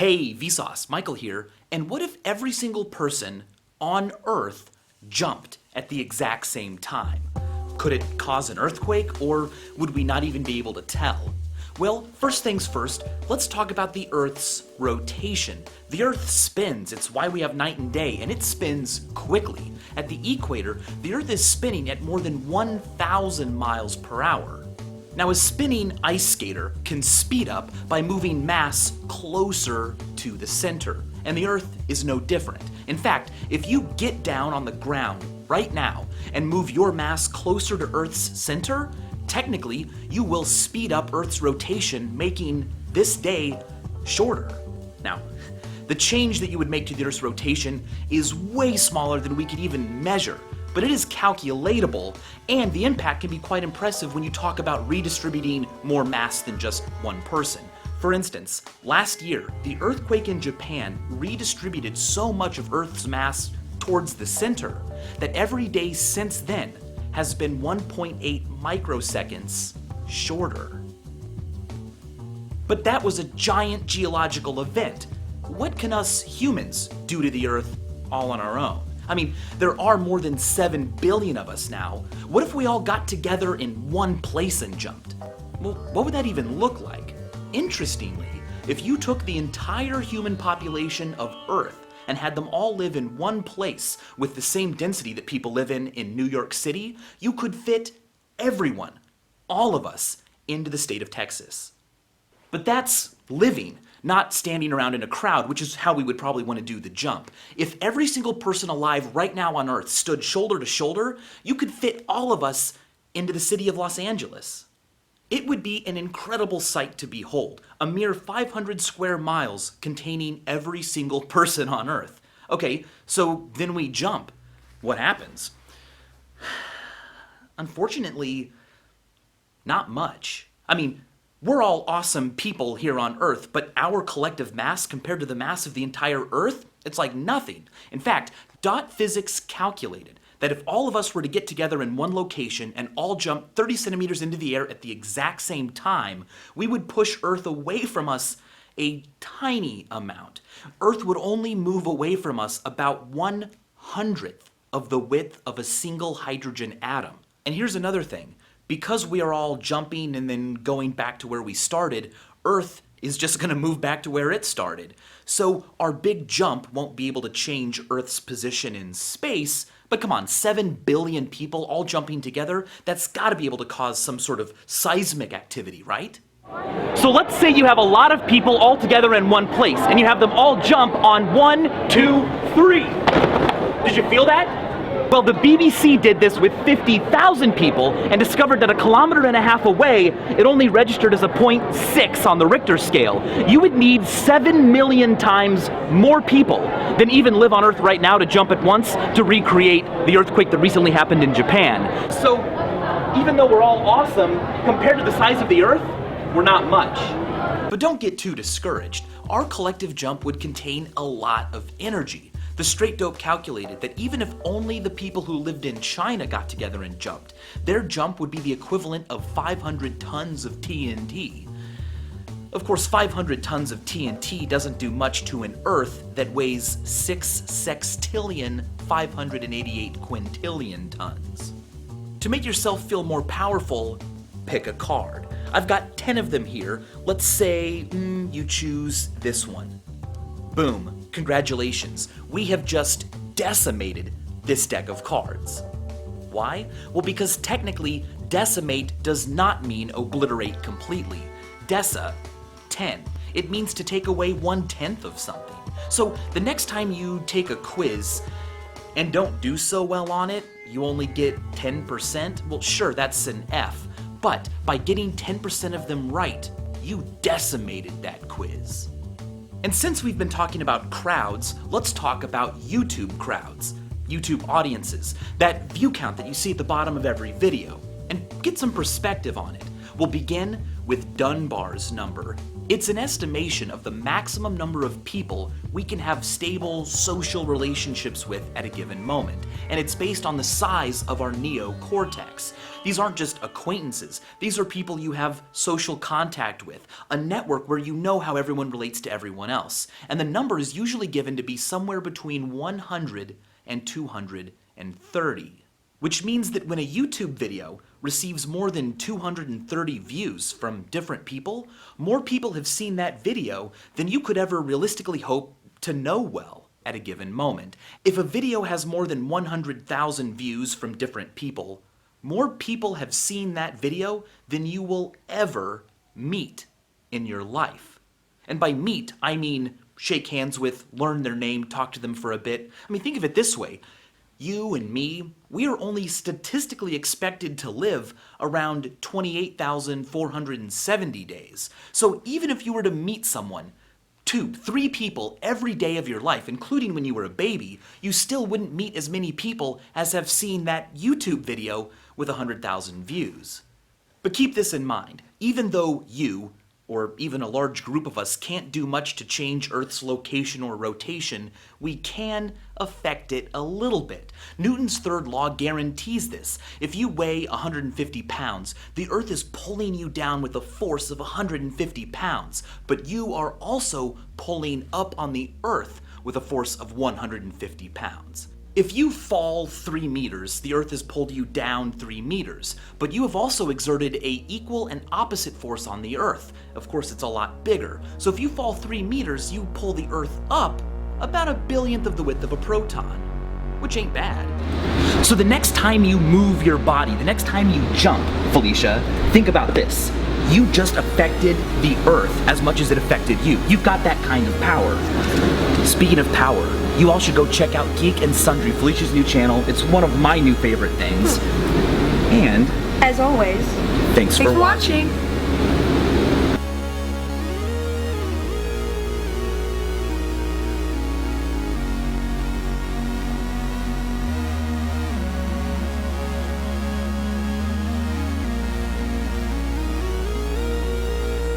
Hey, Vsauce, Michael here, and what if every single person on Earth jumped at the exact same time? Could it cause an earthquake, or would we not even be able to tell? Well, first things first, let's talk about the Earth's rotation. The Earth spins, it's why we have night and day, and it spins quickly. At the equator, the Earth is spinning at more than 1,000 miles per hour. Now, a spinning ice skater can speed up by moving mass closer to the center, and the Earth is no different. In fact, if you get down on the ground right now and move your mass closer to Earth's center, technically, you will speed up Earth's rotation, making this day shorter. Now, the change that you would make to the Earth's rotation is way smaller than we could even measure, but it is calculatable, and the impact can be quite impressive when you talk about redistributing more mass than just one person. For instance, last year, the earthquake in Japan redistributed so much of Earth's mass towards the center that every day since then has been 1.8 microseconds shorter. But that was a giant geological event. What can us humans do to the Earth all on our own? I mean, there are more than 7 billion of us now. What if we all got together in one place and jumped? Well, what would that even look like? Interestingly, if you took the entire human population of Earth and had them all live in one place with the same density that people live in New York City, you could fit everyone, all of us, into the state of Texas. But that's living, not standing around in a crowd, which is how we would probably want to do the jump. If every single person alive right now on Earth stood shoulder to shoulder, you could fit all of us into the city of Los Angeles. It would be an incredible sight to behold, a mere 500 square miles containing every single person on Earth. Okay, so then we jump. What happens? Unfortunately, not much. I mean, we're all awesome people here on Earth, but our collective mass compared to the mass of the entire Earth, it's like nothing. In fact, dot physics calculated that if all of us were to get together in one location and all jump 30 centimeters into the air at the exact same time, we would push Earth away from us a tiny amount. Earth would only move away from us about 1/100th of the width of a single hydrogen atom. And here's another thing. Because we are all jumping and then going back to where we started, Earth is just going to move back to where it started. So our big jump won't be able to change Earth's position in space, but come on, 7 billion people all jumping together, that's got to be able to cause some sort of seismic activity, right? So let's say you have a lot of people all together in one place, and you have them all jump on 1, 2, 3. Did you feel that? Well, the BBC did this with 50,000 people and discovered that 1.5 kilometers away, it only registered as a 0.6 on the Richter scale. You would need 7 million times more people than even live on Earth right now to jump at once to recreate the earthquake that recently happened in Japan. So, even though we're all awesome, compared to the size of the Earth, we're not much. But don't get too discouraged. Our collective jump would contain a lot of energy. The Straight Dope calculated that even if only the people who lived in China got together and jumped, their jump would be the equivalent of 500 tons of TNT. Of course, 500 tons of TNT doesn't do much to an Earth that weighs 6 sextillion 588 quintillion tons. To make yourself feel more powerful, pick a card. I've got 10 of them here. Let's say you choose this one. Boom. Congratulations, we have just decimated this deck of cards. Why? Well, because technically, decimate does not mean obliterate completely. Deca, 10. It means to take away 1/10 of something. So the next time you take a quiz and don't do so well on it, you only get 10%, well, sure, that's an F. But by getting 10% of them right, you decimated that quiz. And since we've been talking about crowds, let's talk about YouTube crowds, YouTube audiences, that view count that you see at the bottom of every video, and get some perspective on it. We'll begin with Dunbar's number. It's an estimation of the maximum number of people we can have stable social relationships with at a given moment, and it's based on the size of our neocortex. These aren't just acquaintances, these are people you have social contact with, a network where you know how everyone relates to everyone else, and the number is usually given to be somewhere between 100 and 230. Which means that when a YouTube video receives more than 230 views from different people, more people have seen that video than you could ever realistically hope to know well at a given moment. If a video has more than 100,000 views from different people, more people have seen that video than you will ever meet in your life. And by meet, I mean shake hands with, learn their name, talk to them for a bit. I mean, think of it this way. You and me, we are only statistically expected to live around 28,470 days. So even if you were to meet someone, 2, 3 people every day of your life, including when you were a baby, you still wouldn't meet as many people as have seen that YouTube video with 100,000 views. But keep this in mind, even though you, or even a large group of us, can't do much to change Earth's location or rotation, we can affect it a little bit. Newton's third law guarantees this. If you weigh 150 pounds, the Earth is pulling you down with a force of 150 pounds, but you are also pulling up on the Earth with a force of 150 pounds. If you fall 3 meters, the Earth has pulled you down 3 meters, but you have also exerted a equal and opposite force on the Earth. Of course, it's a lot bigger. So if you fall 3 meters, you pull the Earth up about 1/1000th of the width of a proton, which ain't bad. So the next time you move your body, the next time you jump, Felicia, think about this. You just affected the Earth as much as it affected you. You've got that kind of power. Speaking of power, you all should go check out Geek and Sundry, Felicia's new channel. It's one of my new favorite things. And, as always, thanks for watching.